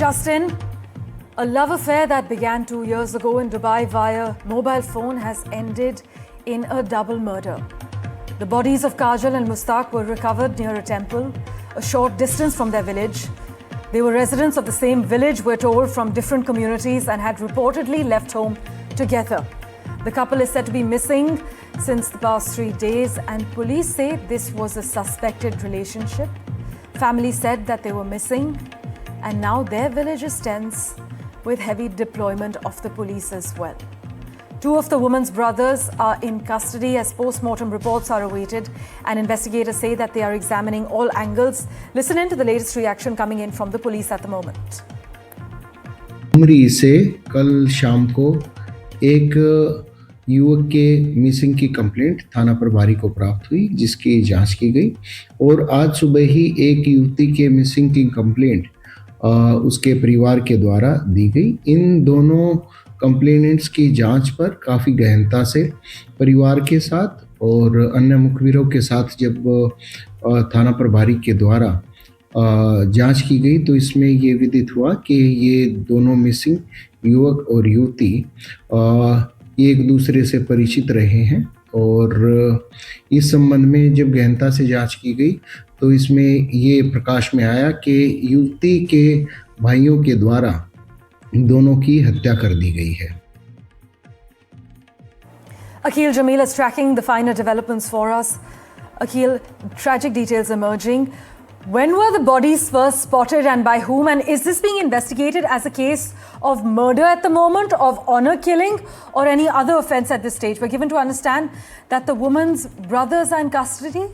Justin, a love affair that began 2 years ago in Dubai via mobile phone has ended in a double murder. The bodies of Kajal and Mustaq were recovered near a temple, a short distance from their village. They were residents of the same village, we're told, from different communities and had reportedly left home together. The couple is said to be missing since the past 3 days, and police say this was a suspected relationship. Family said that they were missing, and now their village is tense with heavy deployment of the police as well. 2 of the woman's brothers are in custody as post-mortem reports are awaited, and investigators say that they are examining all angles. Listen in to the latest reaction coming in from the police at the moment. उमरी से कल शाम को एक युवक के missing की complaint थाना प्रभारी को प्राप्त हुई, जिसकी जांच की गई और आज सुबह ही एक युवती के मिसिंग की कंप्लेंट उसके परिवार के द्वारा दी गई। इन दोनों कंप्लेनेंट्स की जांच पर काफ़ी गहनता से परिवार के साथ और अन्य मुखबिरों के साथ जब थाना प्रभारी के द्वारा जांच की गई तो इसमें ये विदित हुआ कि ये दोनों मिसिंग युवक और युवती एक दूसरे से परिचित रहे हैं और इस संबंध में जब गहनता से जांच की गई तो इसमें ये प्रकाश में आया कि युवती के भाइयों के द्वारा दोनों की हत्या कर दी गई है। Akhil Jamil is tracking the finer developments for us. Akhil, tragic details emerging. When were the bodies first spotted and by whom? And is this being investigated as a case of murder at the moment, of honor killing, or any other offense at this stage? We're given to understand that the woman's brothers are in custody.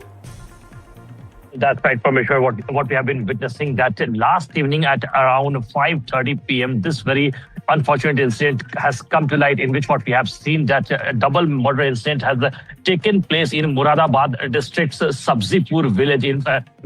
That's right, Parmeshwar. What we have been witnessing that last evening at around 5:30 p.m., this very unfortunate incident has come to light, in which what we have seen that a double murder incident has taken place in Moradabad district's Sabzipur village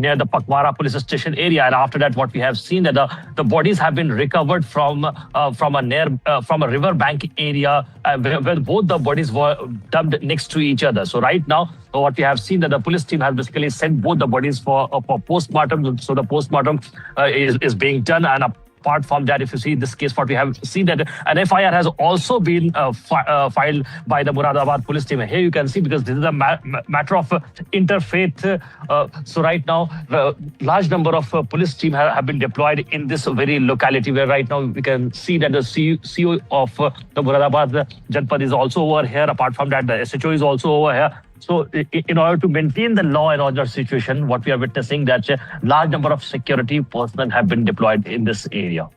near the Pakwara police station area. And after that, what we have seen that the bodies have been recovered from a river bank area where both the bodies were dumped next to each other. So right now, what we have seen that the police team has basically sent both the bodies for post-mortem. So the post-mortem is being done, and apart from that, if you see this case, what we have seen that an FIR has also been filed by the Moradabad police team. Here you can see, because this is a matter of interfaith. So right now, a large number of police team have been deployed in this very locality, where right now we can see that the CO of the Moradabad Janpad is also over here. Apart from that, the SHO is also over here. So in order to maintain the law and order situation, what we are witnessing that a large number of security personnel have been deployed in this area.